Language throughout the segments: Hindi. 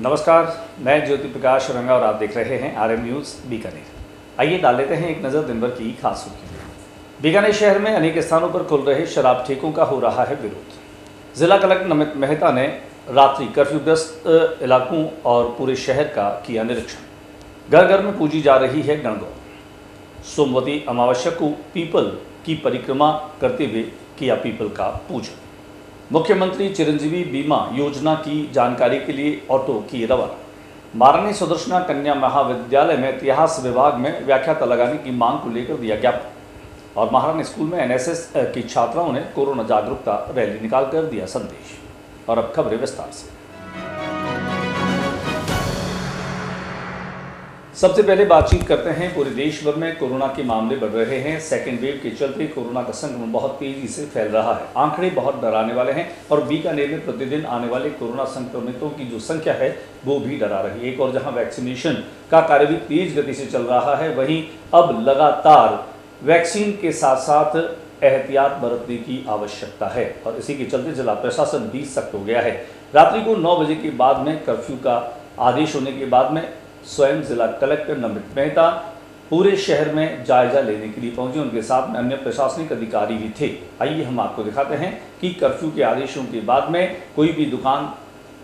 नमस्कार, मैं ज्योति प्रकाश रंगा और आप देख रहे हैं RM न्यूज़ बीकानेर। आइए डाल लेते हैं एक नज़र दिन भर की खास सुर्खियों में। बीकानेर शहर में अनेक स्थानों पर खुल रहे शराब ठेकों का हो रहा है विरोध। जिला कलेक्टर नमित मेहता ने रात्रि कर्फ्यूग्रस्त इलाकों और पूरे शहर का किया निरीक्षण। घर घर में पूजी जा रही है गणगौर। सोमवती अमावस्या को पीपल की परिक्रमा करते हुए किया पीपल का पूजन। मुख्यमंत्री चिरंजीवी बीमा योजना की जानकारी के लिए ऑटो की रवाना। महारानी सुदर्शना कन्या महाविद्यालय में इतिहास विभाग में व्याख्याता लगाने की मांग को लेकर दिया ज्ञापन। और महारानी स्कूल में NSS की छात्राओं ने कोरोना जागरूकता रैली निकालकर दिया संदेश। और अब खबरें विस्तार से। सबसे पहले बातचीत करते हैं। पूरे देश भर में कोरोना के मामले बढ़ रहे हैं। सेकेंड वेव के चलते कोरोना का संक्रमण बहुत तेजी से फैल रहा है। आंकड़े बहुत डराने वाले हैं और बीकानेर में प्रतिदिन आने वाले कोरोना संक्रमितों की जो संख्या है वो भी डरा रही है। एक और जहां वैक्सीनेशन का कार्य भी तेज गति से चल रहा है, वहीं अब लगातार वैक्सीन के साथ साथ एहतियात बरतने की आवश्यकता है और इसी के चलते जिला प्रशासन भी सख्त हो गया है। रात्रि को 9 बजे के बाद में कर्फ्यू का आदेश होने के बाद में स्वयं जिला कलेक्टर नमित मेहता पूरे शहर में जायजा लेने के लिए पहुंचे। उनके साथ में अन्य प्रशासनिक अधिकारी भी थे। आइए हम आपको दिखाते हैं कि कर्फ्यू के आदेशों के बाद में कोई भी दुकान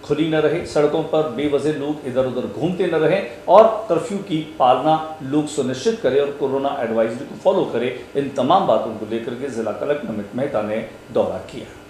खुली न रहे, सड़कों पर बेवजह लोग इधर उधर घूमते न रहे और कर्फ्यू की पालना लोग सुनिश्चित करें और कोरोना एडवाइजरी को फॉलो करें। इन तमाम बातों को लेकर के जिला कलेक्टर नमित मेहता ने दौरा किया।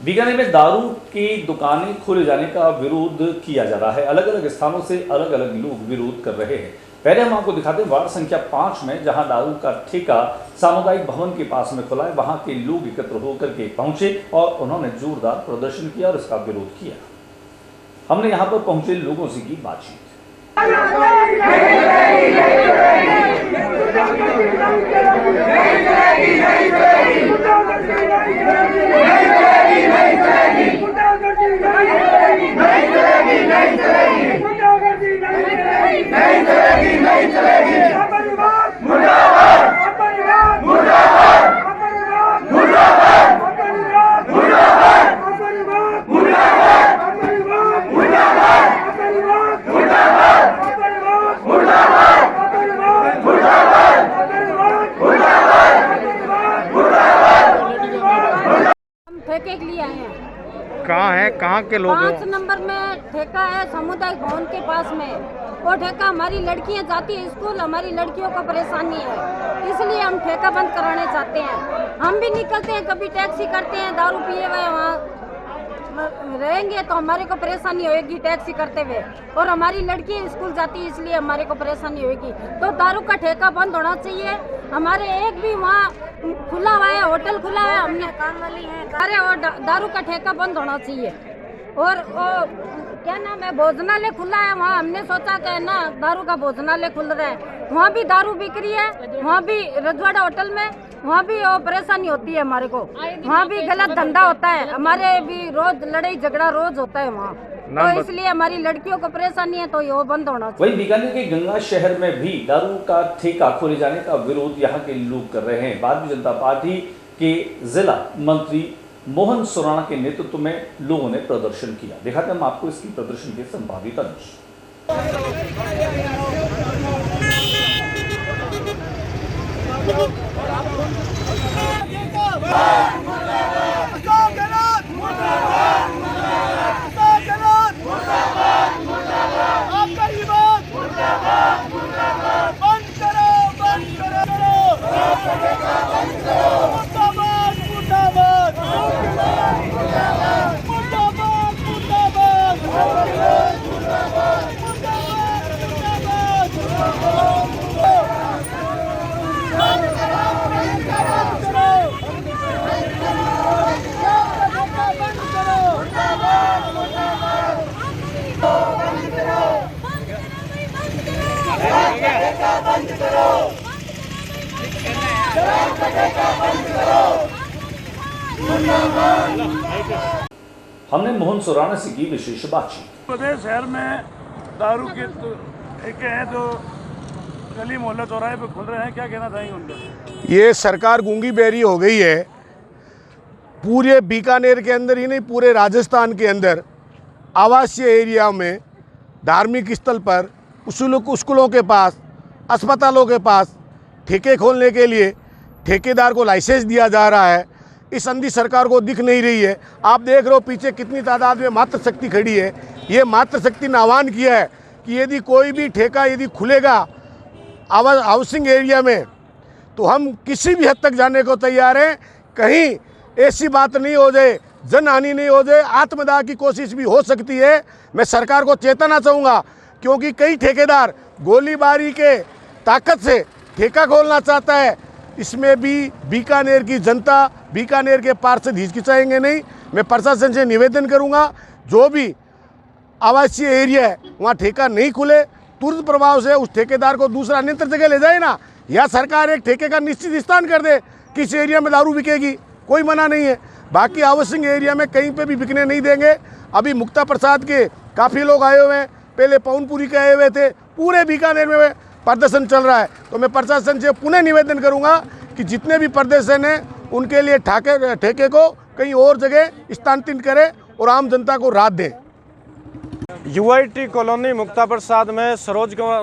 बीकानेर में दारू की दुकानें खोले जाने का विरोध किया जा रहा है। अलग अलग स्थानों से अलग अलग लोग विरोध कर रहे हैं। पहले हम आपको दिखाते हैं वार्ड संख्या 5 में जहां दारू का ठेका सामुदायिक भवन के पास में खुला है। वहां के लोग एकत्र होकर के पहुंचे और उन्होंने जोरदार प्रदर्शन किया और इसका विरोध किया। हमने यहां पर पहुंचे लोगों से की बातचीत। ठेके के लिए आए हैं। कहाँ के लोग? 5 नंबर में ठेका है सामुदायिक भवन के पास में। वो ठेका हमारी लड़कियां जाती है स्कूल, हमारी लड़कियों को परेशानी है, इसलिए हम ठेका बंद कराने चाहते हैं। हम भी निकलते हैं, कभी टैक्सी करते हैं, दारू पिए हुए वहाँ रहेंगे तो हमारे को परेशानी होगी टैक्सी करते हुए, और हमारी लड़की स्कूल जाती है इसलिए हमारे को परेशानी होगी। तो दारू का ठेका बंद होना चाहिए। हमारे एक भी वहाँ खुला हुआ है, होटल खुला है, हमने काम वाली है, अरे वो दारू का ठेका बंद होना चाहिए। और वो क्या नाम है, भोजनालय खुला है वहाँ, हमने सोचा कि ना दारू का भोजनालय खुल रहा है, वहाँ भी दारू बिक रही है, वहाँ भी रजवाड़ा होटल में वहाँ भी वो परेशानी होती है हमारे को, वहाँ भी गलत धंधा होता है, हमारे भी रोज लड़ाई झगड़ा रोज होता है वहाँ, तो इसलिए हमारी लड़कियों को परेशानी है तो ये बंद होना चाहिए। वहीं बीकानेर के गंगा शहर में भी दारू का ठेका खोले जाने का विरोध यहाँ के लोग कर रहे हैं। भारतीय जनता पार्टी के जिला मंत्री मोहन सुराणा के नेतृत्व में लोगों ने प्रदर्शन किया। दिखाते हम आपको इसकी प्रदर्शन के संपादित अंश। हमने मोहन सुराना से की विशेष बातचीत। प्रदेश शहर में दारू के ठेके हैं जो गली मोहल्ला चौराहे पे खुल रहे हैं, क्या कहना चाहेंगे उनका? ये सरकार गूंगी बहरी हो गई है। पूरे बीकानेर के अंदर ही नहीं, पूरे राजस्थान के अंदर आवासीय एरिया में, धार्मिक स्थल पर, स्कूलों के पास, अस्पतालों के पास ठेके खोलने के लिए ठेकेदार को लाइसेंस दिया जा रहा है। इस अंधी सरकार को दिख नहीं रही है। आप देख रहे हो पीछे कितनी तादाद में मातृ शक्ति खड़ी है। ये मातृ शक्ति ने आह्वान किया है कि यदि कोई भी ठेका यदि खुलेगा हाउसिंग एरिया में तो हम किसी भी हद तक जाने को तैयार हैं। कहीं ऐसी बात नहीं हो जाए, जनहानि नहीं हो जाए, आत्मदाह की कोशिश भी हो सकती है। मैं सरकार को चेताना चाहूँगा, क्योंकि कई ठेकेदार गोलीबारी के ताकत से ठेका खोलना चाहता है। इसमें भी बीकानेर की जनता, बीकानेर के पार्षद हिचकिचाएंगे नहीं। मैं प्रशासन से निवेदन करूँगा, जो भी आवासीय एरिया है वहाँ ठेका नहीं खुले, तुरंत प्रभाव से उस ठेकेदार को दूसरा अन्यत्र जगह ले जाए ना, या सरकार एक ठेके का निश्चित स्थान कर दे किस एरिया में दारू बिकेगी, कोई मना नहीं है। बाकी हाउसिंग एरिया में कहीं पे भी बिकने नहीं देंगे। अभी मुक्ता प्रसाद के काफ़ी लोग आए हुए हैं, पहले पवनपुरी के आए हुए थे, पूरे बीकानेर में प्रदर्शन चल रहा है। तो मैं प्रशासन से पुनः निवेदन करूंगा कि जितने भी प्रदर्शन हैं उनके लिए ठेके को कहीं और जगह स्थानांतरित करें और आम जनता को राहत दें। यूआईटी कॉलोनी मुक्ता प्रसाद में सरोज कुमार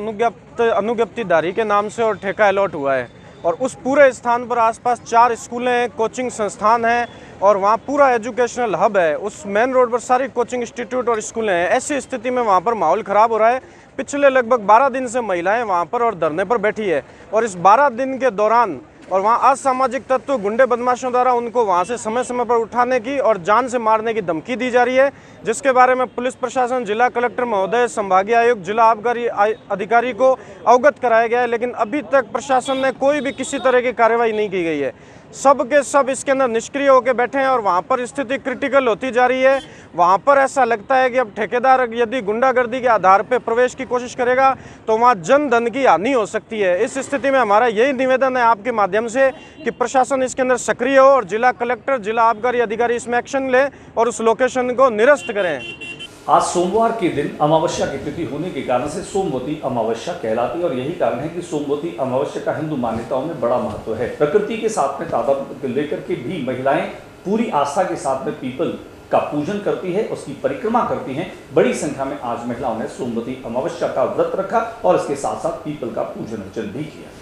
अनुज्ञप्तिधारी के नाम से और ठेका अलॉट हुआ है, और उस पूरे स्थान पर आसपास 4 स्कूलें हैं, कोचिंग संस्थान हैं, और वहाँ पूरा एजुकेशनल हब है। उस मेन रोड पर सारी कोचिंग इंस्टीट्यूट और स्कूलें हैं। ऐसी स्थिति में वहाँ पर माहौल ख़राब हो रहा है। पिछले लगभग 12 दिन से महिलाएं वहाँ पर और धरने पर बैठी है, और इस 12 दिन के दौरान और वहाँ असामाजिक तत्व गुंडे बदमाशों द्वारा उनको वहाँ से समय समय पर उठाने की और जान से मारने की धमकी दी जा रही है, जिसके बारे में पुलिस प्रशासन, जिला कलेक्टर महोदय, संभागीय आयुक्त, जिला आबकारी अधिकारी को अवगत कराया गया है। लेकिन अभी तक प्रशासन ने कोई भी किसी तरह की कार्रवाई नहीं की गई है। सब के सब इसके अंदर निष्क्रिय होकर बैठे हैं और वहाँ पर स्थिति क्रिटिकल होती जा रही है। वहाँ पर ऐसा लगता है कि अब ठेकेदार यदि गुंडागर्दी के आधार पर प्रवेश की कोशिश करेगा तो वहाँ जन धन की हानि हो सकती है। इस स्थिति में हमारा यही निवेदन है आपके माध्यम से कि प्रशासन इसके अंदर सक्रिय हो और जिला कलेक्टर, जिला आबकारी अधिकारी इसमें एक्शन ले और उस लोकेशन को निरस्त करें। आज सोमवार के दिन अमावस्या की तिथि होने के कारण से सोमवती अमावस्या कहलाती है, और यही कारण है कि सोमवती अमावस्या का हिंदू मान्यताओं में बड़ा महत्व है। प्रकृति के साथ में तादात्म्य को लेकर के भी महिलाएं पूरी आस्था के साथ में पीपल का पूजन करती है, उसकी परिक्रमा करती हैं। बड़ी संख्या में आज महिलाओं ने सोमवती अमावस्या का व्रत रखा और इसके साथ साथ पीपल का पूजन अर्चन भी किया।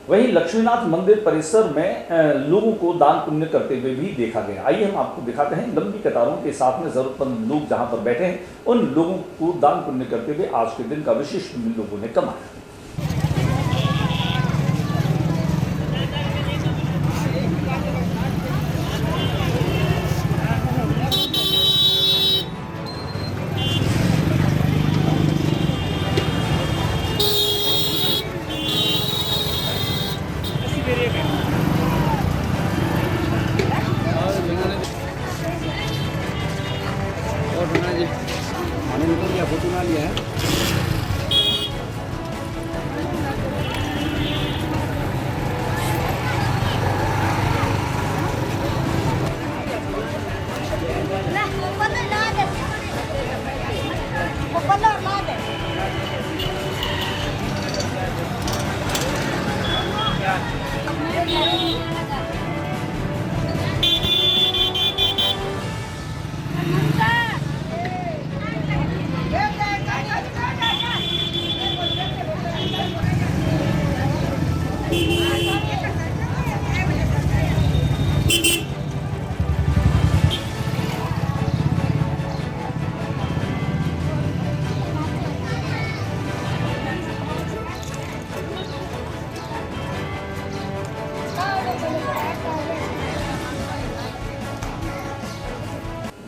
वहीं लक्ष्मीनाथ मंदिर परिसर में लोगों को दान पुण्य करते हुए भी देखा गया। आइए हम आपको दिखाते हैं लंबी कतारों के साथ में जरूरतमंद लोग जहां पर बैठे हैं, उन लोगों को दान पुण्य करते हुए आज के दिन का विशिष्ट लोगों ने कमाया। फोटो ना लिया है।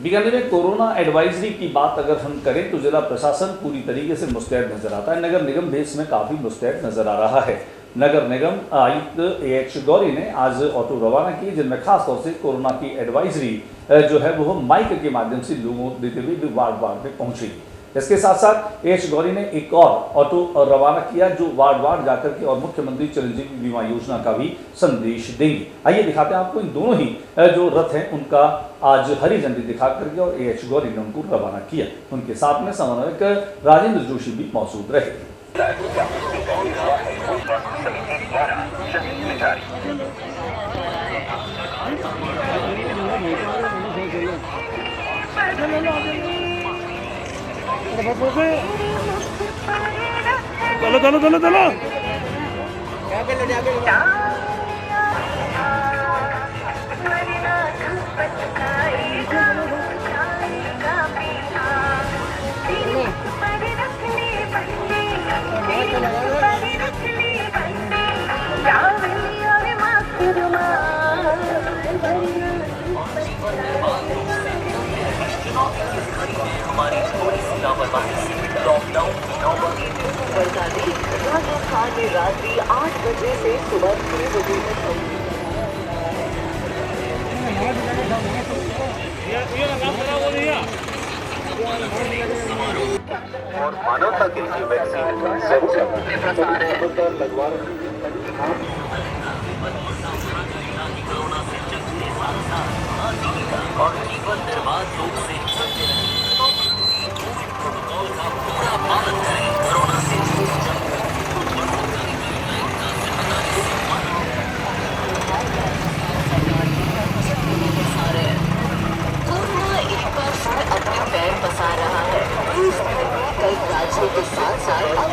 बीकानेर में कोरोना एडवाइजरी की बात अगर हम करें तो जिला प्रशासन पूरी तरीके से मुस्तैद नजर आता है। नगर निगम भी इसमें काफी मुस्तैद नजर आ रहा है। नगर निगम आयुक्त AH गौरी ने आज ऑटो रवाना किए, जिनमें खास तौर से कोरोना की एडवाइजरी जो है वो माइक के माध्यम से लोगों को देते हुए वार्ड वार्ड में पहुंचेगी। इसके साथ साथ AH गौरी ने एक और ऑटो रवाना किया जो वार्ड वार्ड जाकर के और मुख्यमंत्री चिरंजीवी बीमा योजना का भी संदेश देंगे। आइए दिखाते हैं आपको इन दोनों ही जो रथ हैं उनका आज हरी झंडी दिखा करके और AH गौरी ने उनको रवाना किया। उनके साथ में समन्वयक राजेंद्र जोशी भी मौजूद रहे। चलो चलो चलो चलो हमारी थोड़ी सी लापरवाही से लॉकडाउन की नौबत राजस्थान में रात्रि 8 बजे से सुबह 6 बजे तक और मानवता के लिए वैक्सीन प्रसार है। और जीवन निर्वाह रोग से चलते रहे प्रोटोकॉल का पूरा पालन करें। कोरोना से कोरोना एक बार फिर अपने पैर पसार रहा है। कई राज्यों के साथ साथ अब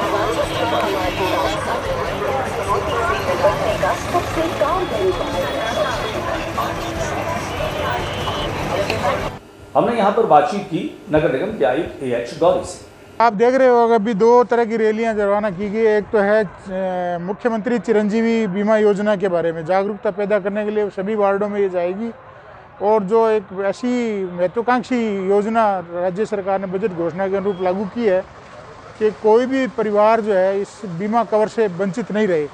लगाने का सबसे काम हमने यहाँ पर बातचीत की नगर निगम के आयुक्त AH गौरी से। आप देख रहे हो अभी दो तरह की रैलियां रवाना की गई। एक तो है मुख्यमंत्री चिरंजीवी बीमा योजना के बारे में जागरूकता पैदा करने के लिए सभी वार्डों में ये जाएगी, और जो एक ऐसी महत्वाकांक्षी योजना राज्य सरकार ने बजट घोषणा के अनुरूप लागू की है कि कोई भी परिवार जो है इस बीमा कवर से वंचित नहीं रहे,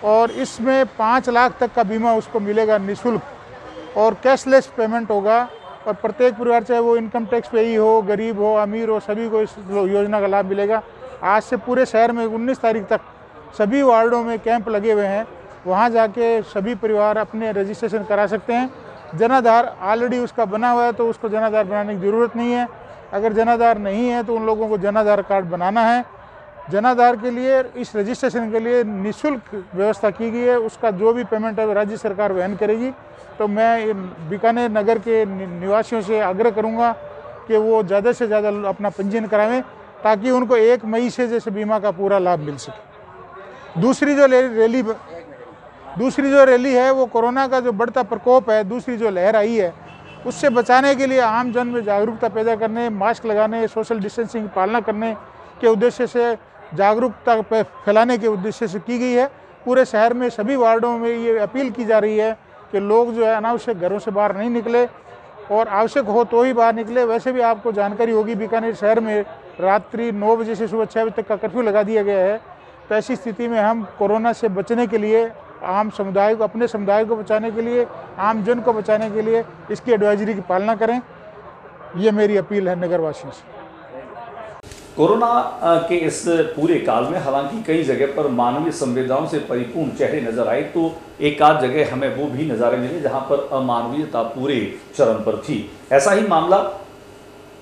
और इसमें 5 लाख तक का बीमा उसको मिलेगा निःशुल्क और कैशलेस पेमेंट होगा। और प्रत्येक परिवार चाहे वो इनकम टैक्स पे ही हो, गरीब हो, अमीर हो, सभी को इस योजना का लाभ मिलेगा। आज से पूरे शहर में 19 तारीख तक सभी वार्डों में कैंप लगे हुए हैं, वहाँ जाके सभी परिवार अपने रजिस्ट्रेशन करा सकते हैं। जनाधार ऑलरेडी उसका बना हुआ है तो उसको जनाधार बनाने की ज़रूरत नहीं है। अगर जनाधार नहीं है तो उन लोगों को जनाधार कार्ड बनाना है। जनाधार के लिए इस रजिस्ट्रेशन के लिए निःशुल्क व्यवस्था की गई है, उसका जो भी पेमेंट है राज्य सरकार वहन करेगी। तो मैं बीकानेर नगर के निवासियों से आग्रह करूंगा कि वो ज़्यादा से ज़्यादा अपना पंजीयन करावें ताकि उनको 1 मई से जैसे बीमा का पूरा लाभ मिल सके। दूसरी जो रैली है वो कोरोना का जो बढ़ता प्रकोप है, दूसरी जो लहर आई है उससे बचाने के लिए आम जन में जागरूकता पैदा करने, मास्क लगाने, सोशल डिस्टेंसिंग की पालना करने के उद्देश्य से जागरूकता फैलाने के उद्देश्य से की गई है। पूरे शहर में सभी वार्डों में ये अपील की जा रही है कि लोग जो है अनावश्यक घरों से बाहर नहीं निकले, और आवश्यक हो तो ही बाहर निकले। वैसे भी आपको जानकारी होगी बीकानेर शहर में रात्रि 9 बजे से सुबह 6 बजे तक का कर्फ्यू लगा दिया गया है। तो ऐसी स्थिति में हम कोरोना से बचने के लिए, आम समुदाय को, अपने समुदाय को बचाने के लिए, आम जन को बचाने के लिए इसकी एडवाइजरी की पालना करें, ये मेरी अपील है नगरवासियों से। कोरोना के इस पूरे काल में हालांकि कई जगह पर मानवीय संवेदनाओं से परिपूर्ण चेहरे नजर आए, तो एक आध जगह हमें वो भी नज़ारे मिले जहां पर अमानवीयता पूरे चरम पर थी। ऐसा ही मामला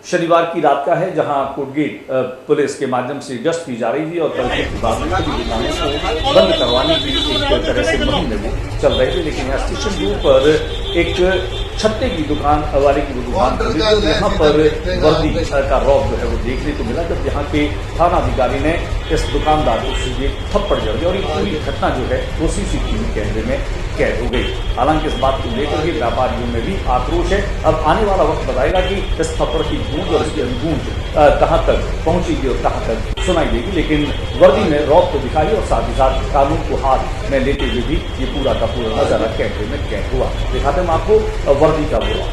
शनिवार की रात का है, जहां कोटगेट पुलिस के माध्यम से गश्त की जा रही थी और कल के बाद में सभी दुकानों को बंद करवाने की एक तरह से मुहिम में वो चल रही थी। लेकिन यहाँ स्टेशन रोड पर एक छत्ते की दुकान वाले की दुकान खुली, तो यहाँ पर वर्दी का रौब जो है वो देखने को मिला, जब यहाँ के थाना अधिकारी ने इस दुकानदार को सीधे थप्पड़ जड़ दिया और ये पूरी घटना जो है वो CCTV कैमरे में कैद हो गई। हालांकि इस बात को लेकर के व्यापारियों में भी आक्रोश है। अब आने वाला वक्त बताएगा कि इस थप्पड़ की गूंज और इसकी अनुगूंज कहाँ तक पहुंचेगी और कहाँ तक सुनाई देगी। लेकिन वर्दी में रौब तो दिखाई और साथ ही साथ कानून को हाथ में लेते हुए भी ये पूरा का पूरा नजारा कैमरे में कैद हुआ। दिखाते हैं आपको वर्दी का बुरा।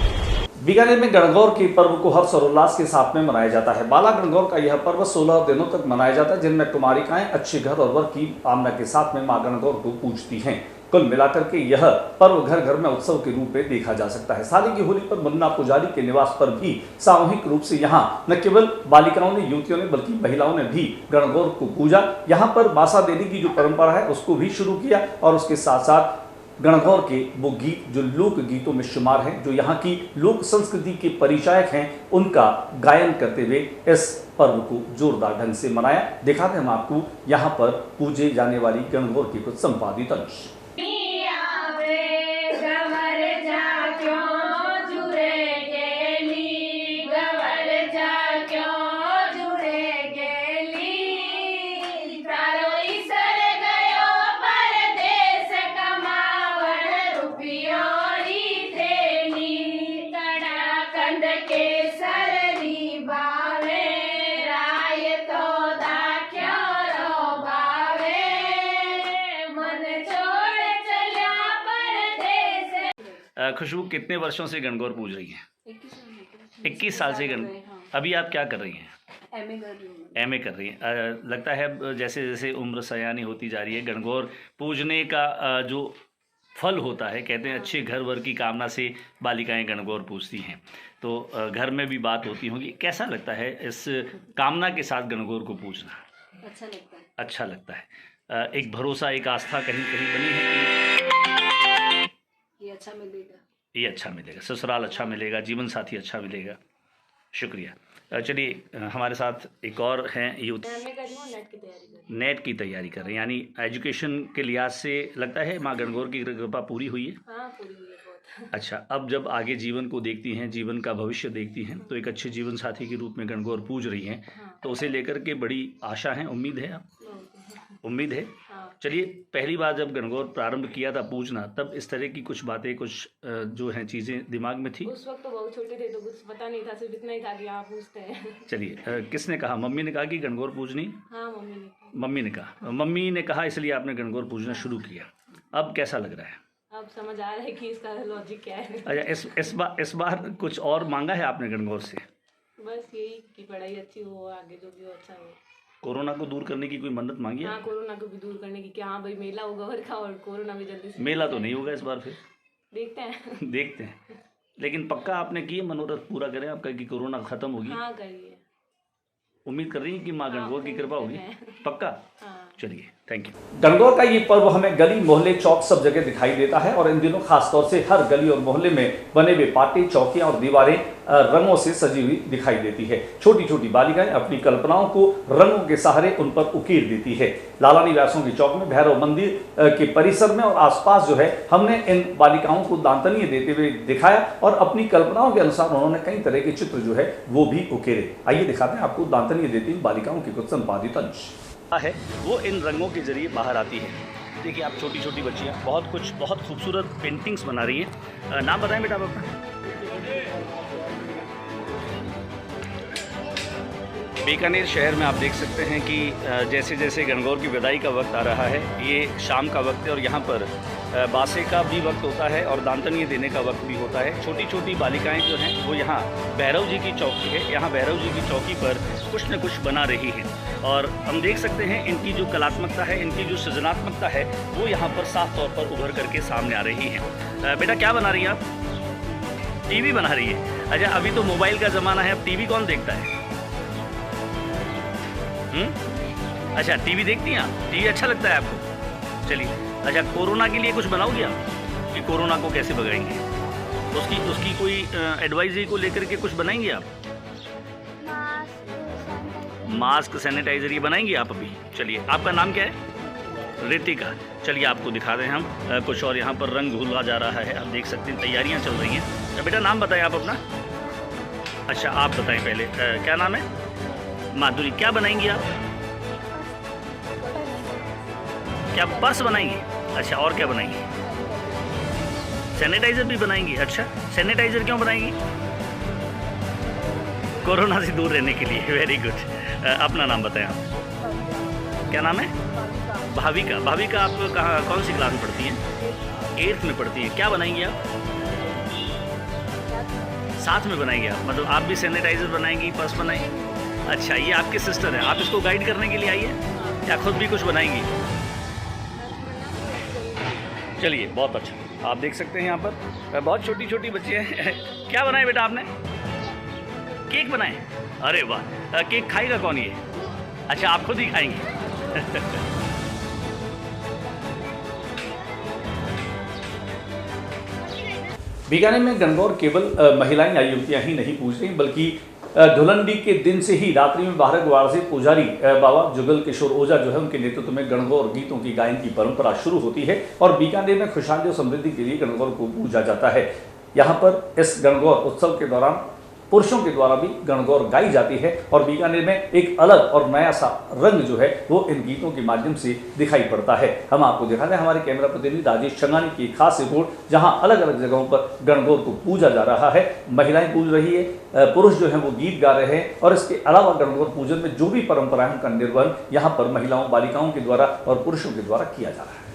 बीकानेर में गणगौर के पर्व को हर्ष और उल्लास के साथ में मनाया जाता है। बाला गणगौर का यह पर्व 16 दिनों तक मनाया जाता है, जिनमें कुमारिकाएं अच्छे घर और वर की कामना के साथ में मां गणगौर को पूजती हैं। कुल मिलाकर के यह पर्व घर घर में उत्सव के रूप में देखा जा सकता है। साली की होली पर मुन्ना पुजारी के निवास पर भी सामूहिक रूप से यहाँ न केवल बालिकाओं ने, युवतियों ने, बल्कि महिलाओं ने भी गणगौर को पूजा। यहाँ पर बासा देने की जो परंपरा है उसको भी शुरू किया और उसके साथ साथ गणगौर के वो गीत जो लोक गीतों में शुमार हैं, जो यहाँ की लोक संस्कृति के परिचायक हैं, उनका गायन करते हुए इस पर्व को जोरदार ढंग से मनाया। दिखाते हैं हम आपको यहाँ पर पूजे जाने वाली गणगौर के कुछ संपादित अंश। खुशबू कितने वर्षों से गणगौर पूज रही हैं? 21 साल से गणगौर। अभी आप क्या कर रही हैं? एमए कर रही हैं। लगता है जैसे जैसे उम्र सयानी होती जा रही है, गणगौर पूजने का जो फल होता है, कहते हैं अच्छे घर वर की कामना से बालिकाएं गणगौर पूजती हैं, तो घर में भी बात होती होगी। कैसा लगता है इस कामना के साथ गणगौर को पूजना? अच्छा लगता है। अच्छा लगता है। एक भरोसा, एक आस्था कहीं कहीं बनी है कि ये अच्छा मिलेगा, ये अच्छा मिलेगा, ससुराल अच्छा मिलेगा, जीवन साथी अच्छा मिलेगा। शुक्रिया। चलिए हमारे साथ एक और हैं यूथ। नेट की तैयारी कर रहे हैं, यानी एजुकेशन के लिहाज से लगता है माँ गणगौर की कृपा पूरी हुई है। हाँ, पूरी हुई है बहुत। अच्छा, अब जब आगे जीवन को देखती हैं, जीवन का भविष्य देखती हैं, तो एक अच्छे जीवन साथी के रूप में गणगौर पूज रही हैं, तो उसे लेकर के बड़ी आशा है, उम्मीद है? आप उम्मीद है? चलिए, पहली बार जब गणगौर प्रारंभ किया था पूजना, तब इस तरह की कुछ बातें, कुछ जो हैं चीज़ें दिमाग में थी? उस वक्त तो बहुत छोटे थे, तो कुछ पता नहीं था, सिर्फ इतना ही था कि आप पूछते हैं। चलिए, किसने कहा? मम्मी ने कहा कि गणगौर पूजनी? हाँ, मम्मी ने कहा। मम्मी ने कहा इसलिए आपने गणगौर पूजना शुरू किया। अब कैसा लग रहा है? अब समझ आ रहा है कि इसका लॉजिक क्या है। अच्छा, इस बार कुछ और मांगा है आपने गणगौर से? बस यही कि पढ़ाई अच्छी हो, आगे जो भी हो अच्छा हो। कोरोना को दूर करने की कोई मन्नत मांगी है? हाँ, कोरोना को भी दूर करने की, क्या हाँ भाई मेला होगा और का, और कोरोना भी जल्दी से। मेला तो नहीं होगा इस बार, फिर देखते हैं। देखते हैं, लेकिन पक्का आपने की मनोरथ पूरा करें आपका कि कोरोना खत्म होगी? हाँ, करिए। उम्मीद कर रही हैं कि माँ गणगौर की कृपा होगी? पक्का? हाँ। चलिए, थैंक यू। गणगौर का ये पर्व हमें गली, मोहल्ले, चौक सब जगह दिखाई देता है और इन दिनों खास तौर से हर गली और मोहल्ले में बने हुए पाटे, चौकियां और दीवारें रंगों से सजी हुई दिखाई देती है। छोटी छोटी बालिकाएं अपनी कल्पनाओं को रंगों के सहारे उन पर उकेर देती है। लाला निवासों के चौक में, भैरव मंदिर के परिसर में और आसपास जो है, हमने इन बालिकाओं को दांतनीय देते हुए दिखाया और अपनी कल्पनाओं के अनुसार उन्होंने कई तरह के चित्र जो है वो भी उकेरे। आइए दिखाते हैं आपको दांतनीय देती हुई बालिकाओं के कुछ संपादित अंश है, वो इन रंगों के जरिए बाहर आती है। देखिए, आप छोटी छोटी बच्चियाँ बहुत खूबसूरत पेंटिंग्स बना रही हैं। नाम बताएं बेटा आप अपना। बीकानेर शहर में आप देख सकते हैं कि जैसे जैसे गणगौर की विदाई का वक्त आ रहा है, ये शाम का वक्त है और यहाँ पर बासे का भी वक्त होता है और दांतनीय देने का वक्त भी होता है। छोटी छोटी बालिकाएं जो हैं वो यहाँ भैरव जी की चौकी है, यहाँ भैरव जी की चौकी पर कुछ न कुछ बना रही हैं और हम देख सकते हैं इनकी जो कलात्मकता है, इनकी जो सृजनात्मकता है, वो यहाँ पर साफ तौर पर उभर करके सामने आ रही है। बेटा क्या बना रही है आप? टीवी बना रही है। अच्छा, अभी तो मोबाइल का ज़माना है, अब टीवी कौन देखता है? अच्छा, टीवी देखती हैं आप? टीवी अच्छा लगता है आपको? चलिए, अच्छा, कोरोना के लिए कुछ बनाओगे आप कि कोरोना को कैसे भगाएंगे? उसकी कोई एडवाइजरी को लेकर के कुछ बनाएंगे आप? मास्क, सैनिटाइजर ये बनाएंगे आप अभी? चलिए, आपका नाम क्या है? रितिका। चलिए, आपको दिखा दें हम कुछ और। यहाँ पर रंग घुला जा रहा है, आप देख सकते हैं, तैयारियाँ चल रही हैं। तो बेटा नाम बताएं आप अपना। अच्छा, आप बताएं पहले, क्या नाम है? माधुरी। क्या बनाएंगी आप? क्या पर्स बनाएंगी? अच्छा, और क्या बनाएंगी? सैनिटाइजर भी बनाएंगी। अच्छा, सैनिटाइजर क्यों बनाएंगी? कोरोना से दूर रहने के लिए। Very good. अपना नाम बताएं आप। क्या नाम है? भाविका। भाविका, आप कहाँ, कौन सी क्लास में पढ़ती हैं? 8th में पढ़ती हैं। क्या बनाएंगी आप? साथ में बनाएंगे आप, मतलब आप भी सैनिटाइजर बनाएंगी, पर्स बनाएंगी? अच्छा, ये आपके सिस्टर है, आप इसको गाइड करने के लिए आई है या खुद भी कुछ बनाएंगी? चलिए, बहुत अच्छा। आप देख सकते हैं यहाँ पर बहुत छोटी छोटी बच्ची हैं। क्या बनाए बेटा आपने? केक बनाए? अरे वाह, केक खाएगा कौन ये? अच्छा, आप खुद ही खाएंगे। बीकानेर में गणगौर केवल महिलाएं या युवतियां ही नहीं पूज रही, बल्कि धुलंडी के दिन से ही रात्रि में बाहर से पुजारी बाबा जुगल किशोर ओझा जो है उनके नेतृत्व में गणगौर गीतों की गायन की परंपरा शुरू होती है और बीकानेर में खुशहाली और समृद्धि के लिए गणगौर को पूजा जाता है। यहाँ पर इस गणगौर उत्सव के दौरान पुरुषों के द्वारा भी गणगौर गाई जाती है और बीकानेर में एक अलग और नया सा रंग जो है वो इन गीतों के माध्यम से दिखाई पड़ता है। हम आपको दिखाते हैं हमारे कैमरा प्रतिनिधि राजेश चंगानी की खास रिपोर्ट, जहां अलग अलग जगहों पर गणगौर को पूजा जा रहा है। महिलाएं पूज रही है, पुरुष जो है वो गीत गा रहे हैं और इसके अलावा गणगौर पूजन में जो भी परंपराएं उनका निर्वहन यहाँ पर महिलाओं बालिकाओं के द्वारा और पुरुषों के द्वारा किया जा रहा है।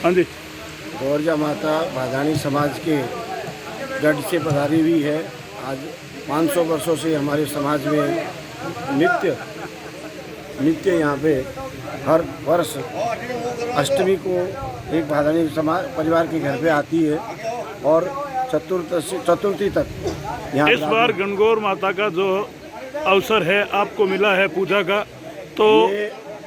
हाँ जी, गौरजा माता भादानी समाज के गढ़ से पधारी हुई है। आज 500 वर्षों से हमारे समाज में नित्य यहाँ पे हर वर्ष अष्टमी को एक भादानी समाज परिवार के घर पे आती है और चतुर्थी तक यहाँ इस बार गणगौर माता का जो अवसर है आपको मिला है पूजा का, तो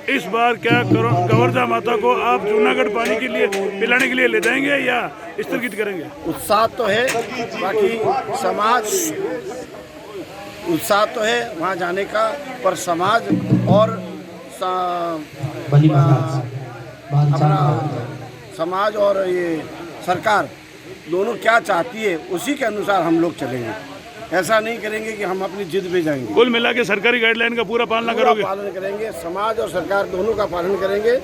इस बार क्या गौरजा माता को आप जूनागढ़ पानी के लिए पिलाने के लिए ले जाएंगे या स्थगित करेंगे? उत्साह तो है, बाकी समाज उत्साह तो है वहाँ जाने का, पर समाज और अपना समाज और ये सरकार दोनों क्या चाहती है उसी के अनुसार हम लोग चलेंगे। ऐसा नहीं करेंगे कि हम अपनी जिद पे जाएंगे। कुल मिला के सरकारी गाइडलाइन का पूरा पालन करोगे? पालन करेंगे, समाज और सरकार दोनों का पालन करेंगे।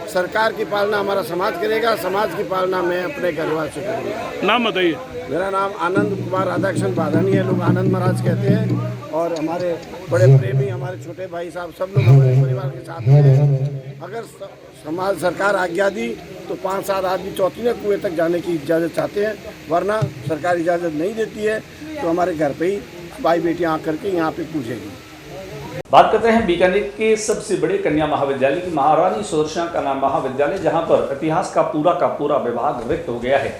सरकार की पालना हमारा समाज करेगा, समाज की पालना मैं अपने परिवार से करूँगा। नाम बताइए। मेरा नाम आनंद कुमार राधाकृष्ण भादानी है, लोग आनंद महाराज कहते हैं, और हमारे बड़े प्रेमी हमारे छोटे भाई साहब सब लोग हमारे परिवार के साथ हैं। अगर समाज सरकार आज्ञा दी तो 5-7 आदमी चौथीने कुएं तक जाने की इजाज़त चाहते हैं, वरना सरकार इजाज़त नहीं देती है तो हमारे घर पे ही भाई बेटियाँ आकर के यहाँ पे पूजेगी। बात करते हैं बीकानेर के सबसे बड़े कन्या महाविद्यालय की महारानी सुदर्शना कन्या महाविद्यालय, जहां पर इतिहास का पूरा विभाग रिक्त हो गया है।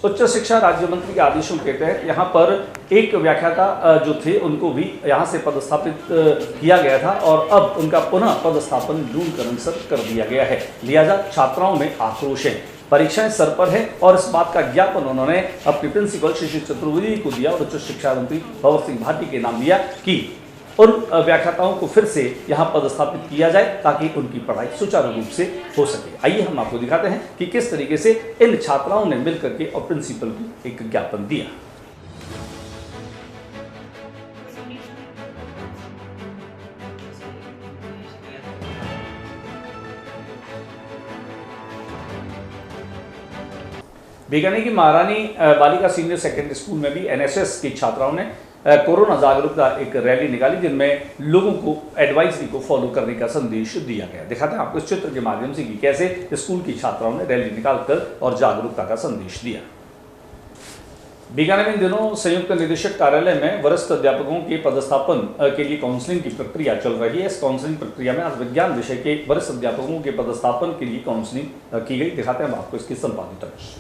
उच्च शिक्षा राज्य मंत्री के आदेशों के तहत यहाँ पर एक व्याख्याता जो थे उनको भी यहाँ से पदस्थापित किया गया था और अब उनका पुनः पदस्थापन जून के अनुसार कर दिया गया है। लिहाजा छात्राओं में आक्रोश है, परीक्षाएं सर पर है और इस बात का ज्ञापन उन्होंने अपने प्रिंसिपल शशि चतुर्वेदी को दिया और उच्च शिक्षा मंत्री भंवर सिंह भाटी के नाम दिया कि उन व्याख्याताओं को फिर से यहाँ पदस्थापित किया जाए ताकि उनकी पढ़ाई सुचारू रूप से हो सके। आइए हम आपको दिखाते हैं कि किस तरीके से इन छात्राओं ने मिलकर के और प्रिंसिपल को एक ज्ञापन दिया। बीकानेर की महारानी बालिका सीनियर सेकेंडरी स्कूल में भी एनएसएस की छात्राओं ने कोरोना जागरूकता एक रैली निकाली जिनमें लोगों को एडवाइजरी को फॉलो करने का संदेश दिया गया। दिखाते हैं आपको इस चित्र के माध्यम से कि कैसे स्कूल की छात्राओं ने रैली निकालकर और जागरूकता का संदेश दिया। बीकानेर में इन दिनों संयुक्त निदेशक कार्यालय में वरिष्ठ अध्यापकों के पदस्थापन के लिए काउंसलिंग की प्रक्रिया चल रही है। इस काउंसलिंग प्रक्रिया में आज विज्ञान विषय के वरिष्ठ अध्यापकों के पदस्थापन के लिए काउंसलिंग की गई। दिखाते हैं आपको इसकी संपादित अंश।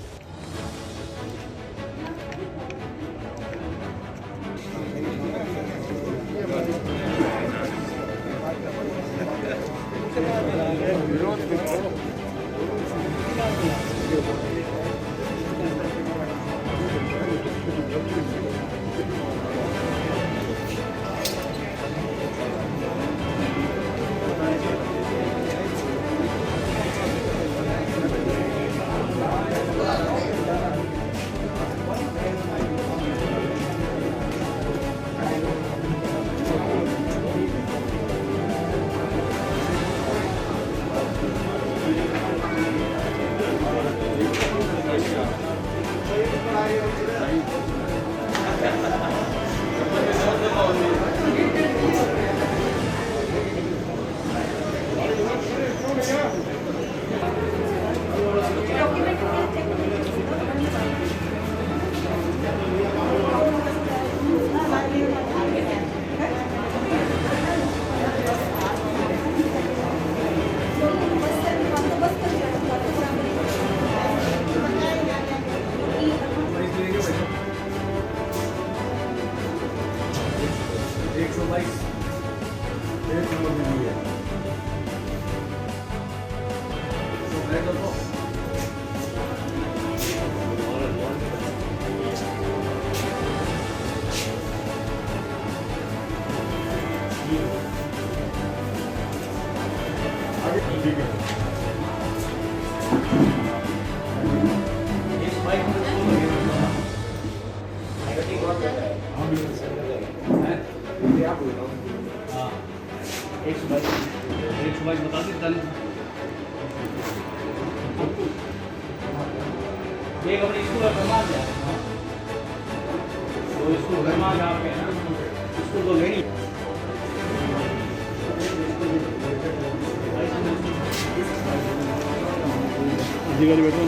एक अपने स्कूल का फरमान दिया तो स्कूल फरमान आप स्कूल को लेनी अधिकारी बैठो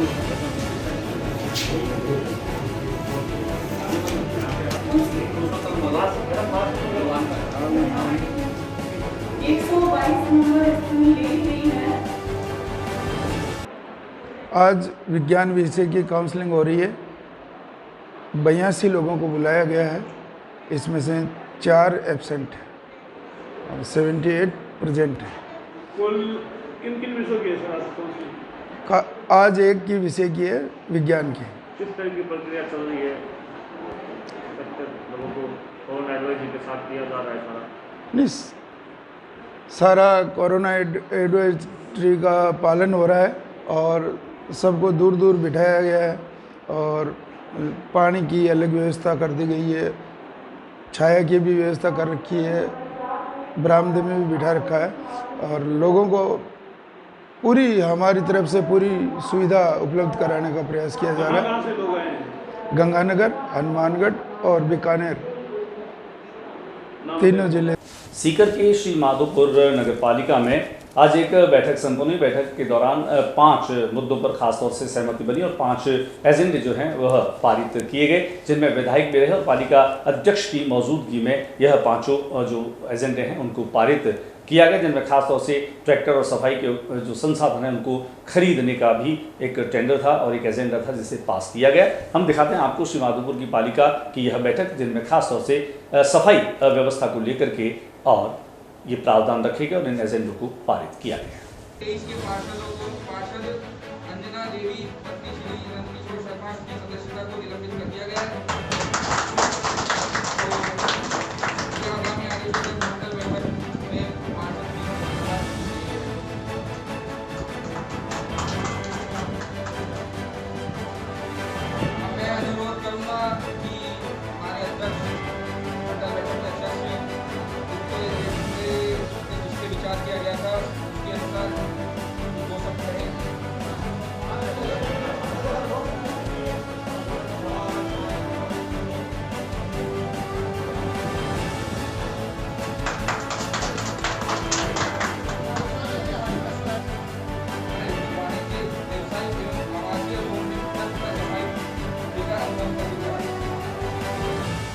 आज विज्ञान विषय की काउंसलिंग हो रही है। 82 लोगों को बुलाया गया है, इसमें से 4 एब्सेंट है और 78 प्रेजेंट है। कुल किन किन विषयों की है सर आज काउंसलिंग? आज एक की विषय की है, विज्ञान की। किस तरह की प्रक्रिया चल रही है? लोगों को कोरोना एडवाइजरी के साथ किया जा रहा है सारा? नहीं, सारा कोरोना एडवाइजरी का पालन हो रहा है और सबको दूर दूर बिठाया गया है और पानी की अलग व्यवस्था कर दी गई है, छाया की भी व्यवस्था कर रखी है, बरामदे में भी बिठा रखा है और लोगों को पूरी हमारी तरफ से पूरी सुविधा उपलब्ध कराने का प्रयास किया जा रहा है। कहाँ से लोग आए हैं? गंगानगर, हनुमानगढ़ और बीकानेर, तीनों जिले। सीकर के श्री माधोपुर नगर पालिका में आज एक बैठक संपन्न हुई। बैठक के दौरान 5 मुद्दों पर खासतौर से सहमति बनी और 5 एजेंडे जो हैं वह पारित किए गए, जिनमें विधायक भी रहे और पालिका अध्यक्ष की मौजूदगी में यह 5 जो एजेंडे हैं उनको पारित किया गया, जिनमें खासतौर से ट्रैक्टर और सफाई के जो संसाधन हैं उनको खरीदने का भी एक टेंडर था और एक एजेंडा था जिसे पास किया गया। हम दिखाते हैं आपको श्री माधोपुर की पालिका की यह बैठक, जिनमें खासतौर से सफाई व्यवस्था को लेकर के और ये प्रावधान रखे गए और इन एजेंडों को पारित किया गया। देश के पार्षदों को पार्षद अंजना देवी पत्नी श्री नंदकिशोर शर्मा की सदस्यता को निलंबित कर दिया गया है। तो आगामी आदेश मंडल मेंबर में पार्षद मैं अनुरोध करूंगा कि हमारे अध्यक्ष मंडल बैठक के अध्यक्ष जिसके विचार किया गया था उसके अनुसार वो सब करें।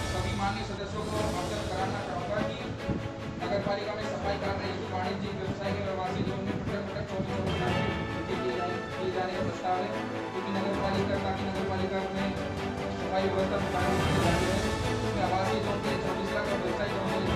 सभी माननीय सदस्यों को अवगत कराना चाहूँगा कि नगर पालिका में सफाई कार्य हेतु वाणिज्यिक व्यवसाय के प्रवासी जोन में पृथक 24 किए जाने का प्रस्ताव है, क्योंकि नगर पालिका में सफाई व्यवस्था प्रदान की जाती है, उसमें आवासीय जोन के 24 लाख और व्यवसाय जोन के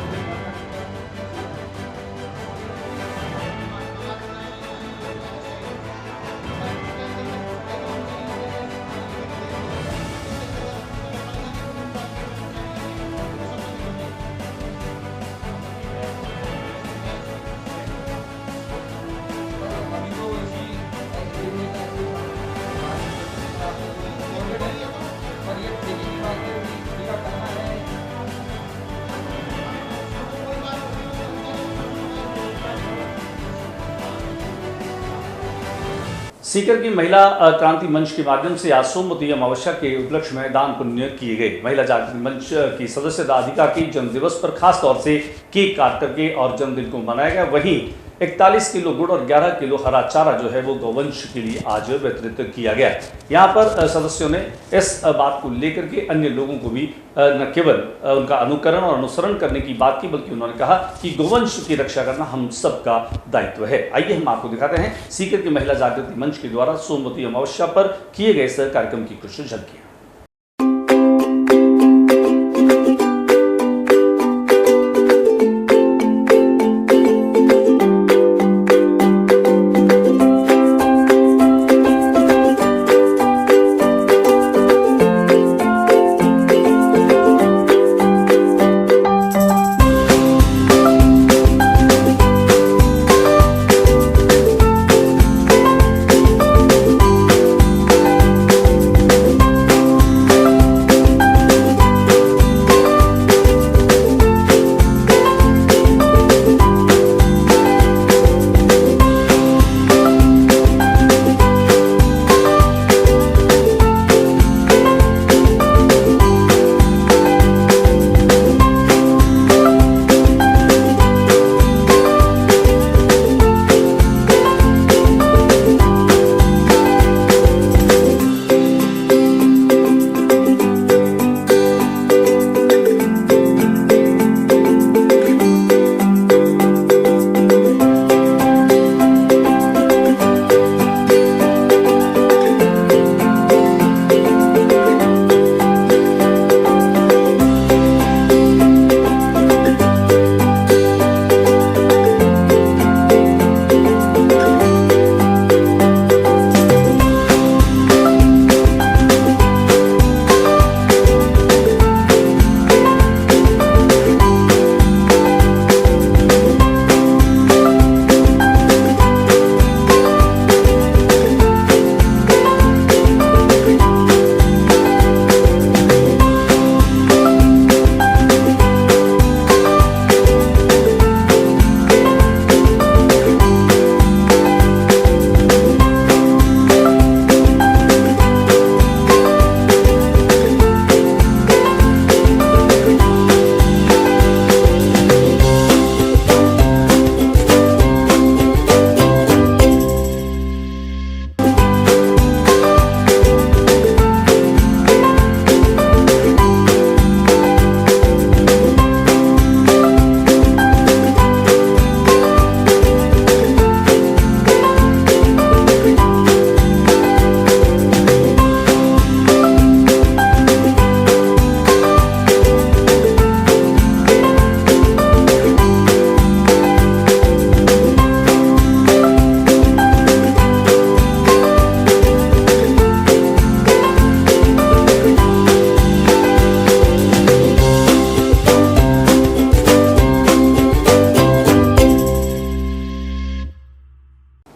सीकर की महिला क्रांति मंच के माध्यम से आज सोमवती अमावस्या के उपलक्ष्य में दान पुण्य किए गए। महिला जागृति मंच की सदस्य राधिका के जन्मदिवस पर खास तौर से केक काट करके और जन्मदिन को मनाया गया। वहीं 41 किलो गुड़ और 11 किलो हरा चारा जो है वो गौवंश के लिए आज वितरित किया गया। यहाँ पर सदस्यों ने इस बात को लेकर के अन्य लोगों को भी न केवल उनका अनुकरण और अनुसरण करने की बात की, बल्कि उन्होंने कहा कि गौवंश की रक्षा करना हम सबका दायित्व है। आइए हम आपको दिखाते हैं सीकर की महिला जागृति मंच के द्वारा सोमवती अमावस्या पर किए गए इस कार्यक्रम की कुछ झलकियां।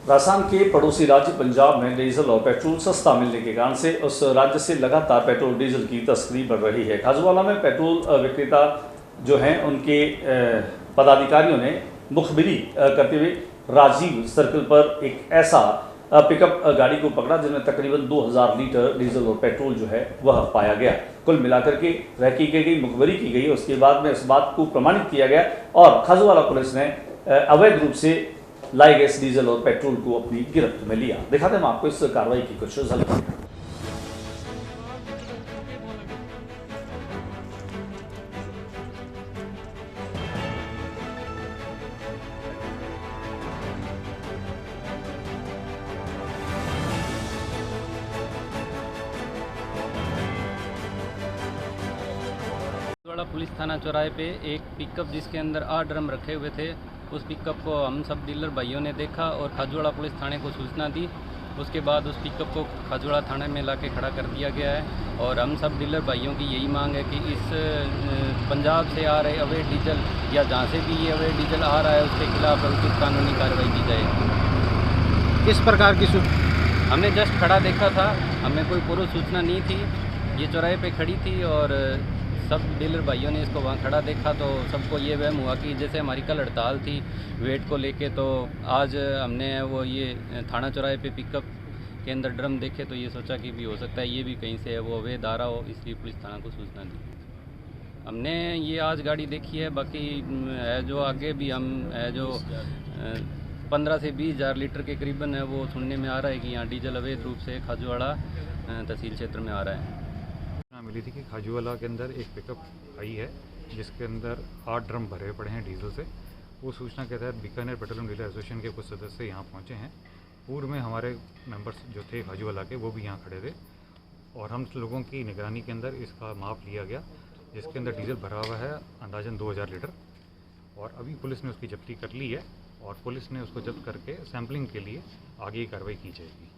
राजस्थान के पड़ोसी राज्य पंजाब में डीजल और पेट्रोल सस्ता मिलने के कारण से उस राज्य से लगातार पेट्रोल डीजल की तस्करी बढ़ रही है। खाजूवाला में पेट्रोल विक्रेता जो हैं उनके पदाधिकारियों ने मुखबिरी करते हुए राजीव सर्कल पर एक ऐसा पिकअप गाड़ी को पकड़ा जिसमें तकरीबन 2000 लीटर डीजल और पेट्रोल जो है वह पाया गया। कुल मिलाकर के रैकी की गई, मुखबिरी की गई। उसके बाद में इस बात को प्रमाणित किया गया और खाजूवाला पुलिस ने अवैध रूप से लाए गए इस डीजल और पेट्रोल को अपनी गिरफ्त में लिया। दिखाते हैं आपको इस कार्रवाई की कुछ झलक। पुलिस थाना चौराहे पे एक पिकअप जिसके अंदर 8 ड्रम रखे हुए थे, उस पिकअप को हम सब डीलर भाइयों ने देखा और खाजूवाड़ा पुलिस थाने को सूचना दी। उसके बाद उस पिकअप को खाजूवाड़ा थाने में लाके खड़ा कर दिया गया है और हम सब डीलर भाइयों की यही मांग है कि इस पंजाब से आ रहे अवैध डीजल या जहाँ से भी ये अवैध डीजल आ रहा है उसके खिलाफ उचित कानूनी कार्रवाई की जाए। किस प्रकार की हमने जस्ट खड़ा देखा था, हमें कोई पूर्व सूचना नहीं थी। ये चौराहे पे खड़ी थी और सब डीलर भाइयों ने इसको वहाँ खड़ा देखा तो सबको ये वहम हुआ कि जैसे हमारी कल हड़ताल थी वेट को लेके, तो आज हमने वो ये थाना चौराहे पे पिकअप के अंदर ड्रम देखे तो ये सोचा कि भी हो सकता है ये भी कहीं से वो अवैध आ रहा हो, इसलिए पुलिस थाना को सूचना दी। हमने ये आज गाड़ी देखी है, बाकी है जो आगे भी हम है जो 15 से 20 हज़ार लीटर के करीबन है वो सुनने में आ रहा है कि यहाँ डीजल अवैध रूप से खाजूवाड़ा तहसील क्षेत्र में आ रहा है। मिली थी कि खाजूवाला के अंदर एक पिकअप आई है जिसके अंदर 8 ड्रम भरे पड़े हैं डीजल से। वो सूचना के तहत बीकानेर पेट्रोलियम डीलर एसोसिएशन के कुछ सदस्य यहाँ पहुँचे हैं। पूर्व में हमारे मेंबर्स जो थे खाजूवाला के वो भी यहाँ खड़े थे और हम लोगों की निगरानी के अंदर इसका माप लिया गया जिसके अंदर डीजल भरा हुआ है अंदाजन 2000 लीटर और अभी पुलिस ने उसकी जब्ती कर ली है और पुलिस ने उसको जब्त करके सैंपलिंग के लिए आगे की कार्रवाई की जाएगी।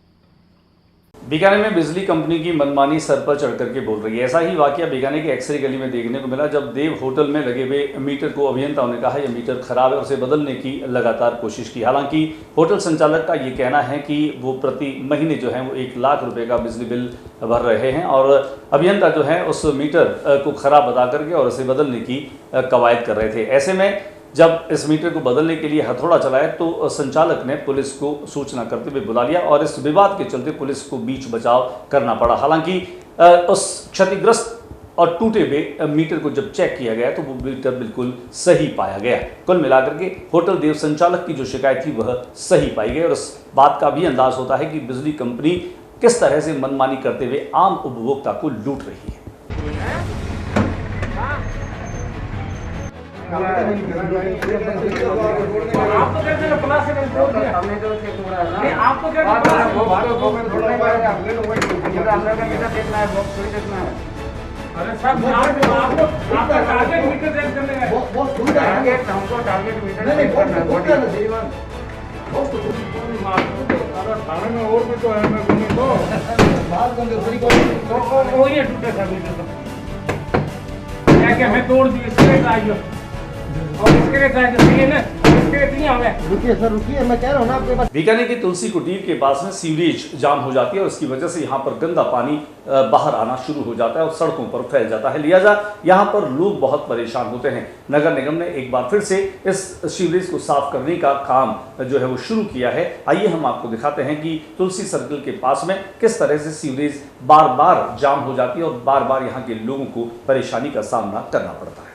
बीकानेर में बिजली कंपनी की मनमानी सर पर चढ़ करके बोल रही है। ऐसा ही वाकया बीकानेर के एक्सरे गली में देखने को मिला जब देव होटल में लगे हुए मीटर को अभियंताओं ने कहा यह मीटर खराब है, उसे बदलने की लगातार कोशिश की। हालांकि होटल संचालक का ये कहना है कि वो प्रति महीने जो है वो 1 लाख रुपए का बिजली बिल भर रहे हैं और अभियंता जो है उस मीटर को खराब बता करके और उसे बदलने की कवायद कर रहे थे। ऐसे में जब इस मीटर को बदलने के लिए हथौड़ा चलाया तो संचालक ने पुलिस को सूचना करते हुए बुला लिया और इस विवाद के चलते पुलिस को बीच बचाव करना पड़ा। हालांकि उस क्षतिग्रस्त और टूटे हुए मीटर को जब चेक किया गया तो वो मीटर बिल्कुल सही पाया गया। कुल मिलाकर के होटल देव संचालक की जो शिकायत थी वह सही पाई गई और इस बात का भी अंदाज होता है कि बिजली कंपनी किस तरह से मनमानी करते हुए आम उपभोक्ता को लूट रही है। आपको कैसे प्लास से बोल दिया हमने जो चेक हो रहा है नहीं आपको क्या वो थोड़ा हमने का मीटर देखना है बॉक्स थोड़ी देखना है। अरे सब आपका टारगेट मीटर चेक करने का बहुत टारगेट हमको टारगेट मीटर नहीं बहुत ना जीवन बहुत तो पूरी मार अगर थाने में और भी तो है मैं बोलूं तो बात करके पूरी को ये टूटे था मीटर क्या क्या मैं तोड़ दी इसके चाहिए और इसके लिए चाहिए ना इसके लिए नहीं हमें रुकिए सर रुकिए मैं कह रहा हूं ना आपके पास। बीकानेर के तुलसी कुटीर के पास में सीवरेज जाम हो जाती है और इसकी वजह से यहाँ पर गंदा पानी बाहर आना शुरू हो जाता है और सड़कों पर फैल जाता है। लिहाजा यहाँ पर लोग बहुत परेशान होते हैं। नगर निगम ने एक बार फिर से इस सीवरेज को साफ करने का काम जो है वो शुरू किया है। आइए हम आपको दिखाते हैं कि तुलसी सर्कल के पास में किस तरह से सीवरेज बार बार जाम हो जाती है और बार बार यहाँ के लोगों को परेशानी का सामना करना पड़ता है।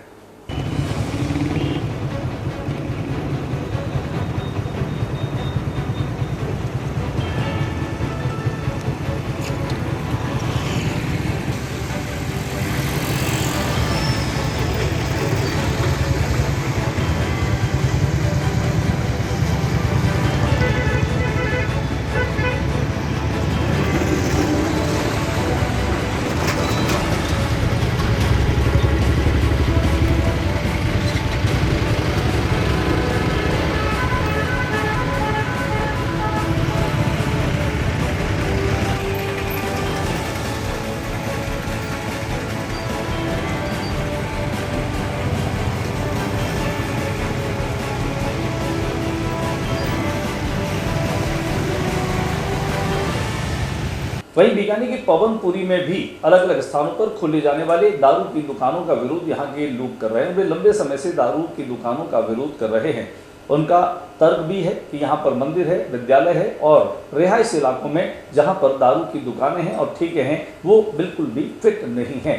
वहीं बीकानेर की पवनपुरी में भी अलग अलग स्थानों पर खोले जाने वाले दारू की दुकानों का विरोध यहाँ के लोग कर रहे हैं। वे लंबे समय से दारू की दुकानों का विरोध कर रहे हैं। उनका तर्क भी है कि यहाँ पर मंदिर है, विद्यालय है और रिहायशी इलाकों में जहाँ पर दारू की दुकानें हैं और ठेके हैं वो बिल्कुल भी फिट नहीं है।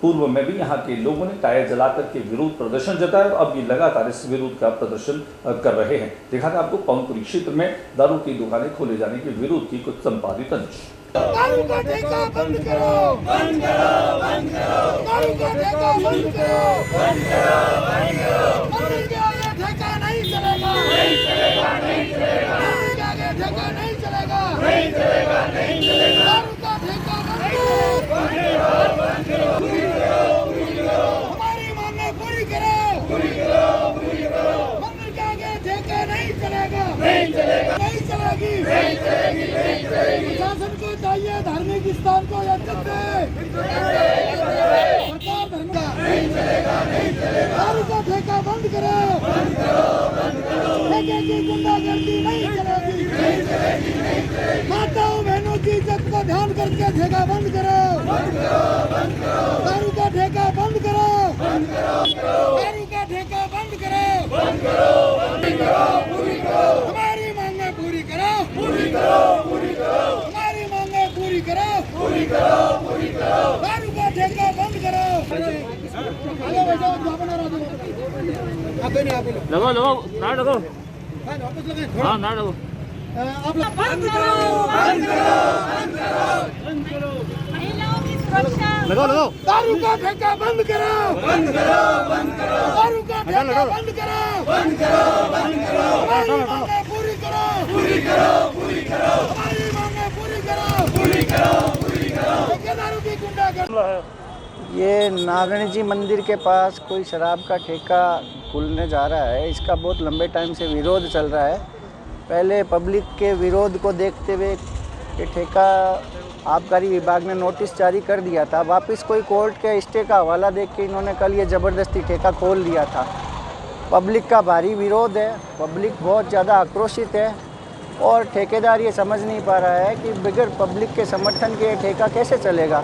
पूर्व में भी यहाँ के लोगों ने टायर जलाकर के विरोध प्रदर्शन जताया और अब ये लगातार इस विरोध का प्रदर्शन कर रहे हैं। देखा था आपको पवनपुरी क्षेत्र में दारू की दुकानें खोले जाने के विरोध की कुछ संपादित अंश। दारू का ठेका बंद करो, बंद करो, बंद करो। दारू का ठेका बंद करो, बंद करो, बंद करो। मंदिर के आगे ठेका नहीं चलेगा, नहीं चलेगा, नहीं चलेगा। मंदिर के आगे ठेका नहीं चलेगा, नहीं चलेगा, नहीं चलेगा। दारू का ठेका बंद करो, बंद करो, बंद करो। पूरी करो, पूरी करो। हमारी मांगें पूरी करो, पूरी करो, पूरी करो। मंदिर के आगे ठेका नहीं चलेगा, नहीं चलेगा, नहीं चलेगी, नहीं चलेगी, नहीं चलेगी। शासन को चाहिए धार्मिक स्थान को इज्जत दे, सरकार धर्म का नहीं चलेगा, नहीं चलेगा। दारू का ठेका बंद करो, बंद करो, बंद करो। ठेके की गुंडागर्दी नहीं चलेगी, नहीं चलेगी, नहीं चलेगी। माताओं बहनों की इज्जत को ध्यान करके ठेका बंद करो, बंद करो, बंद करो। दारू का ठेका बंद करो, बंद करो, दारू का ठेका बंद करो, बंद करो, बंद करो, पूरी करो। हमारी मांगे पूरी करो, पूरी करो, पूरी करो। हमारी मांगे पूरी करो, पूरी करो, पूरी करो। दारू का ठेका बंद करो। आगे बैठो, जवाब ना दो। आप नहीं आप लगो लगो ना लगो, वापस लगे। हाँ ना लगो। आप लोग बंद करो, बंद करो, बंद करो, बंद करो। महिलाओं की सुरक्षा लगो लगो। दारू का ठेका बंद करो, बंद करो, बंद करो। दारू का ठेका बंद करो, बंद करो, बंद करो। हमारी मांगे पूरी करो, पूरी करो, पूरी करो। हमारी मांगे पूरी करो, पूरी करो, पूरी करो। ठेकेदारों की गुंडागर्दी। ये नारायण जी मंदिर के पास कोई शराब का ठेका खुलने जा रहा है। इसका बहुत लंबे टाइम से विरोध चल रहा है। पहले पब्लिक के विरोध को देखते हुए ये ठेका आबकारी विभाग ने नोटिस जारी कर दिया था। वापस कोई कोर्ट के स्टे का हवाला देख के इन्होंने कल ये ज़बरदस्ती ठेका खोल दिया था। पब्लिक का भारी विरोध है, पब्लिक बहुत ज़्यादा आक्रोशित है और ठेकेदार ये समझ नहीं पा रहा है कि बगैर पब्लिक के समर्थन के ये ठेका कैसे चलेगा।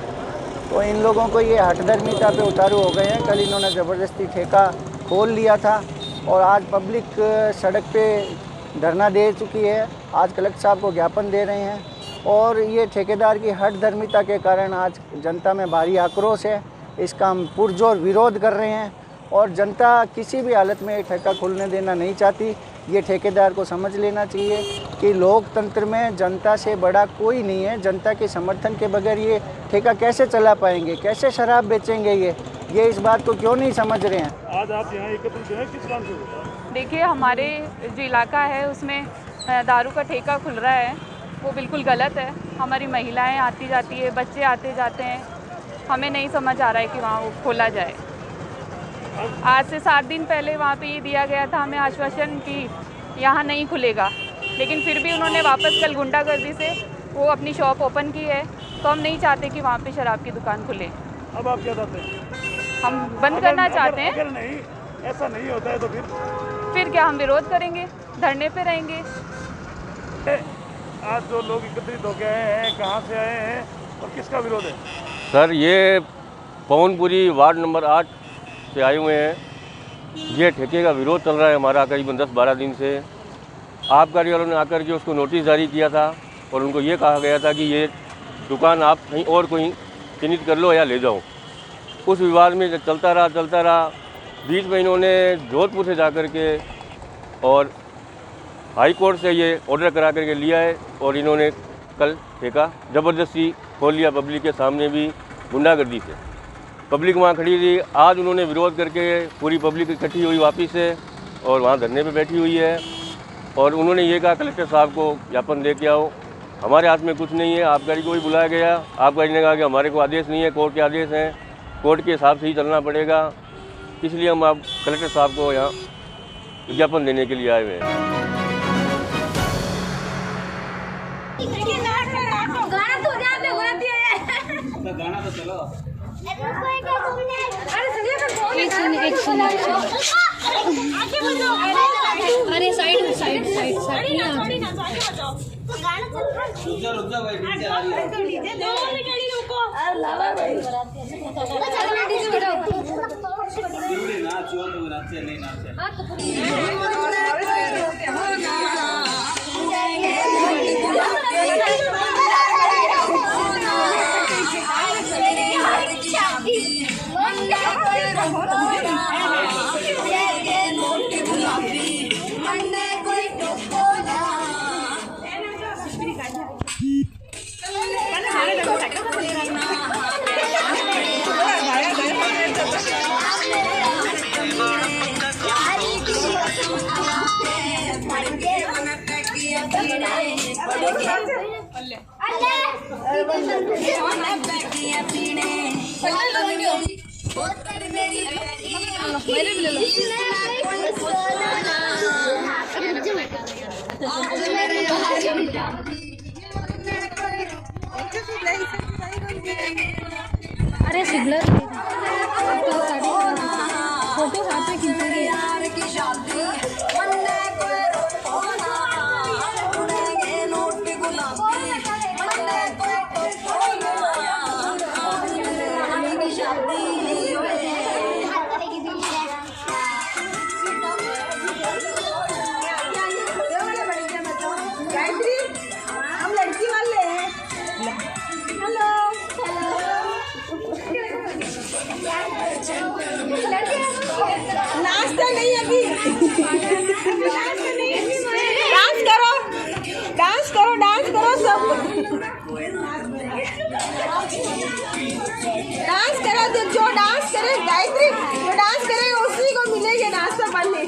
तो इन लोगों को ये हठधर्मिता पे उतारू हो गए हैं। कल इन्होंने ज़बरदस्ती ठेका खोल लिया था और आज पब्लिक सड़क पे धरना दे चुकी है। आज कलेक्टर साहब को ज्ञापन दे रहे हैं और ये ठेकेदार की हठधर्मिता के कारण आज जनता में भारी आक्रोश है। इसका हम पुरजोर विरोध कर रहे हैं और जनता किसी भी हालत में ये ठेका खुलने देना नहीं चाहती। ये ठेकेदार को समझ लेना चाहिए कि लोकतंत्र में जनता से बड़ा कोई नहीं है। जनता के समर्थन के बगैर ये ठेका कैसे चला पाएंगे, कैसे शराब बेचेंगे ये इस बात को क्यों नहीं समझ रहे हैं। आज आप यहाँ एकत्रित हैं किस काम से? देखिए, हमारे जो इलाका है उसमें दारू का ठेका खुल रहा है, वो बिल्कुल गलत है। हमारी महिलाएं आती जाती है, बच्चे आते जाते हैं, हमें नहीं समझ आ रहा है कि वहाँ वो खोला जाए। आज से 7 दिन पहले वहाँ पे ये दिया गया था हमें आश्वासन कि यहाँ नहीं खुलेगा, लेकिन फिर भी उन्होंने वापस कल गुंडागर्दी से वो अपनी शॉप ओपन की है। तो हम नहीं चाहते कि वहाँ पे शराब की दुकान खुले। अब आप क्या चाहते हैं? हम बंद करना चाहते हैं। अगर नहीं ऐसा नहीं होता है तो फिर क्या हम विरोध करेंगे, धरने पे रहेंगे। आज जो लोग एकत्रित होकर आए हैं, कहाँ से आए हैं और किसका विरोध है? सर, ये पवनपुरी वार्ड नंबर 8 से आए हुए हैं। ये ठेके का विरोध चल रहा है हमारा करीबन 10-12 दिन से। आबकारी वालों ने आकर के उसको नोटिस जारी किया था और उनको ये कहा गया था कि ये दुकान आप कहीं और कोई चिन्हित कर लो या ले जाओ। उस विवाद में चलता रहा। बीच में इन्होंने जोधपुर से जाकर के और हाई कोर्ट से ये ऑर्डर करा करके लिया है और इन्होंने कल ठेका ज़बरदस्ती खोल लिया पब्लिक के सामने भी गुंडागर्दी से। पब्लिक वहाँ खड़ी थी। आज उन्होंने विरोध करके पूरी पब्लिक इकट्ठी हुई वापस से और वहाँ धरने पे बैठी हुई है और उन्होंने ये कहा कलेक्टर साहब को ज्ञापन दे के आओ। हमारे हाथ में कुछ नहीं है। आबकारी को भी बुलाया गया। आबकारी ने कहा कि हमारे को आदेश नहीं है, कोर्ट के आदेश हैं, कोर्ट के हिसाब से ही चलना पड़ेगा। इसलिए हम आप कलेक्टर साहब को यहाँ विज्ञापन देने के लिए आए हुए हैं। गाना तो चलो। अरे साइड रुक जा भाई, डीजे आ रही है। जरूरी नाच हो तो नाचे नहीं नाचे। अरे सिग्नल फोटो साथ में खींचेंगे यार की शादी नाश्ता नहीं अभी, डांस करो, डांस करो, डांस करो सब, डांस करो। जो डांस करे गायत्री, जो डांस करे उसी को मिलेगा नाश्ता बनने।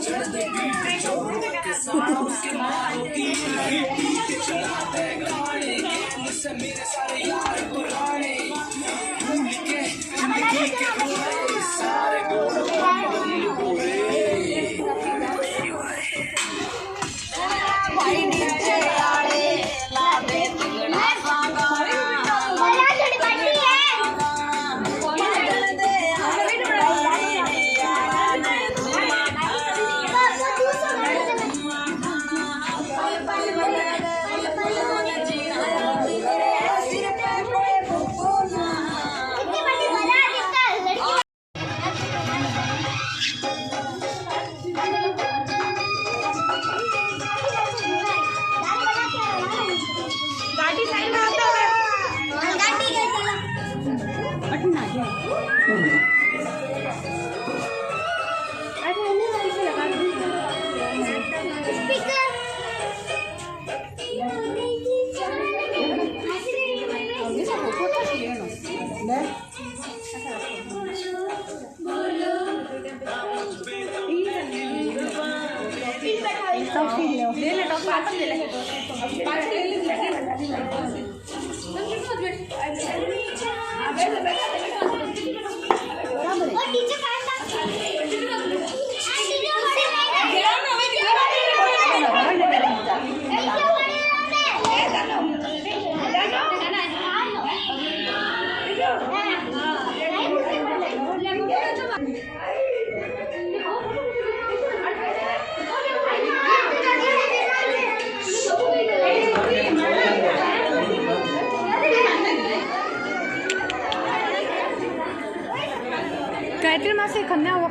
गायत्री माँ से खन्ना हुआ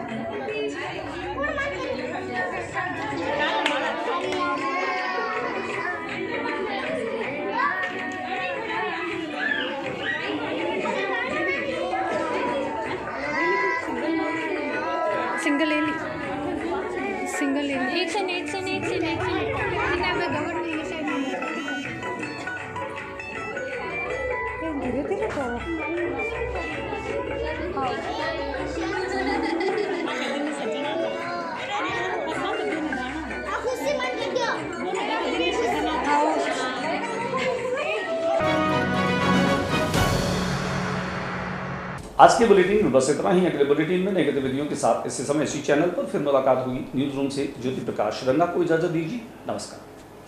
सिंगल ले ली, सिंगल ले ली। एक से धीरे धीरे करो। आज के बुलेटिन में बस इतना ही। अगले बुलेटिन में नई गतिविधियों के साथ इसी समय इसी चैनल पर फिर मुलाकात होगी। न्यूज रूम से ज्योति प्रकाश रंगा को इजाजत दीजिए। नमस्कार।